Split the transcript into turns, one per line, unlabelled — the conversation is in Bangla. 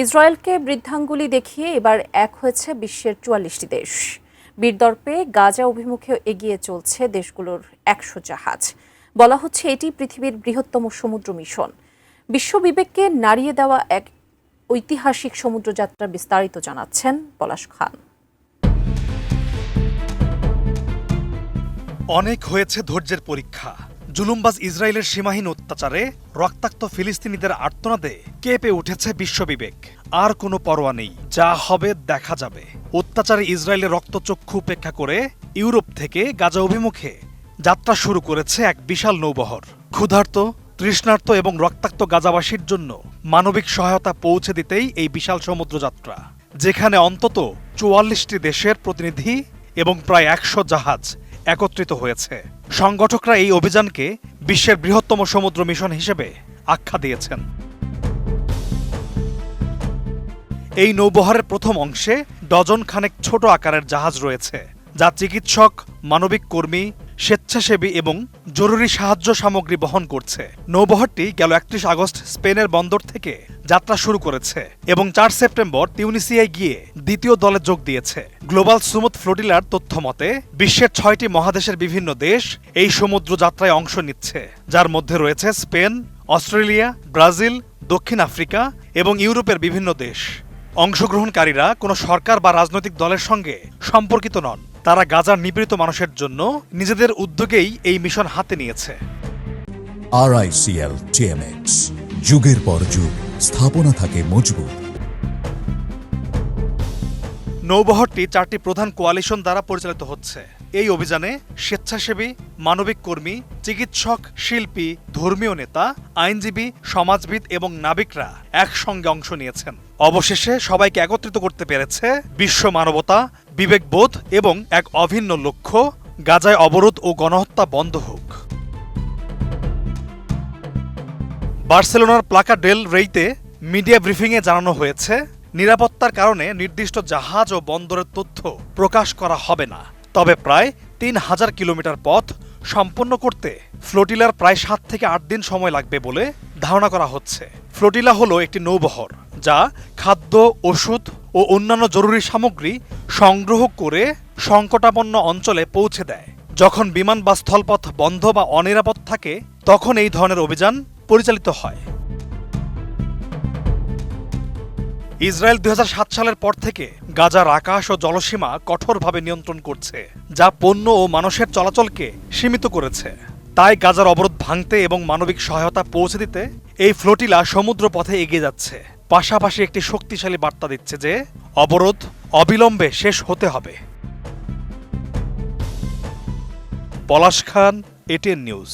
ইসরায়েলকে বৃদ্ধাঙ্গুলি দেখিয়ে এবার এক হয়েছে বিশ্বের ৪৪টি দেশ। বীরদর্পে গাজা অভিমুখে এগিয়ে চলছে দেশগুলোর ১০০ জাহাজ। বলা হচ্ছে এটি পৃথিবীর বৃহত্তম সমুদ্র মিশন। বিশ্ব বিবেককে নাড়িয়ে দেওয়া এক ঐতিহাসিক সমুদ্রযাত্রা বিস্তারিত জানাচ্ছেন পলাশ খান।
অনেক হয়েছে ধৈর্যের পরীক্ষা। জুলুমবাজ ইসরায়েলের সীমাহীন অত্যাচারে রক্তাক্ত ফিলিস্তিনিদের আর্তনাদে কেঁপে উঠেছে বিশ্ববিবেক। আর কোনো পরোয়া নেই, যা হবে দেখা যাবে। অত্যাচারে ইসরায়েলের রক্তচক্ষু উপেক্ষা করে ইউরোপ থেকে গাজা অভিমুখে যাত্রা শুরু করেছে এক বিশাল নৌবহর। ক্ষুধার্ত, তৃষ্ণার্ত এবং রক্তাক্ত গাজাবাসীর জন্য মানবিক সহায়তা পৌঁছে দিতেই এই বিশাল সমুদ্রযাত্রা, যেখানে অন্তত ৪৪টি দেশের প্রতিনিধি এবং প্রায় ১০০ জাহাজ একত্রিত হয়েছে। সংগঠকরা এই অভিযানকে বিশ্বের বৃহত্তম সমুদ্র মিশন হিসেবে আখ্যা দিয়েছেন। এই নৌবহরের প্রথম অংশে ডজন খানেক ছোট আকারের জাহাজ রয়েছে, যা চিকিৎসক, মানবিক কর্মী, স্বেচ্ছাসেবী এবং জরুরি সাহায্য সামগ্রী বহন করছে। নৌবহরটি গেল ৩১ আগস্ট স্পেনের বন্দর থেকে যাত্রা শুরু করেছে এবং ৪ সেপ্টেম্বর তিউনিসিয়ায় গিয়ে দ্বিতীয় দলে যোগ দিয়েছে। গ্লোবাল সুমুদ ফ্লোটিলার তথ্য মতে বিশ্বের ৬টি মহাদেশের বিভিন্ন দেশ এই সমুদ্র যাত্রায় অংশ নিচ্ছে, যার মধ্যে রয়েছে স্পেন, অস্ট্রেলিয়া, ব্রাজিল, দক্ষিণ আফ্রিকা এবং ইউরোপের বিভিন্ন দেশ। অংশগ্রহণকারীরা কোনো সরকার বা রাজনৈতিক দলের সঙ্গে সম্পর্কিত নন। তারা গাজার নিপীড়িত মানুষের জন্য নিজেদের উদ্যোগেই এই মিশন হাতে নিয়েছে।
RICL TMX, যুগের পর যুগ স্থাপনা থাকে মজবুত।
নৌবহরটি ৪টি প্রধান কোয়ালিশন দ্বারা পরিচালিত হচ্ছে। এই অভিযানে স্বেচ্ছাসেবী, মানবিক কর্মী, চিকিৎসক, শিল্পী, ধর্মীয় নেতা, আইনজীবী, সমাজবিদ এবং নাবিকরা একসঙ্গে অংশ নিয়েছেন। অবশেষে সবাইকে একত্রিত করতে পেরেছে বিশ্ব মানবতা, বিবেকবোধ এবং এক অভিন্ন লক্ষ্য, গাজায় অবরোধ ও গণহত্যা বন্ধ হোক। বার্সেলোনার প্লাকা ডেল রেইতে মিডিয়া ব্রিফিংয়ে জানানো হয়েছে, নিরাপত্তার কারণে নির্দিষ্ট জাহাজ ও বন্দরের তথ্য প্রকাশ করা হবে না। তবে প্রায় ৩,০০০ কিলোমিটার পথ সম্পন্ন করতে ফ্লোটিলার প্রায় ৭ থেকে ৮ দিন সময় লাগবে বলে ধারণা করা হচ্ছে। ফ্লোটিলা হলো একটি নৌবহর যা খাদ্য, ওষুধ ও অন্যান্য জরুরি সামগ্রী সংগ্রহ করে সংকটাপন্ন অঞ্চলে পৌঁছে দেয়। যখন বিমান বা স্থলপথ বন্ধ বা অনিরাপদ থাকে, তখন এই ধরনের অভিযান পরিচালিত হয়। ইসরায়েল ২০০৭ সালের পর থেকে গাজার আকাশ ও জলসীমা কঠোরভাবে নিয়ন্ত্রণ করছে, যা পণ্য ও মানুষের চলাচলকে সীমিত করেছে। তাই গাজার অবরোধ ভাঙতে এবং মানবিক সহায়তা পৌঁছে দিতে এই ফ্লোটিলা সমুদ্র পথে এগিয়ে যাচ্ছে। পাশাপাশি একটি শক্তিশালী বার্তা দিচ্ছে যে অবরোধ অবিলম্বে শেষ হতে হবে। পলাশ খান, ATN নিউজ।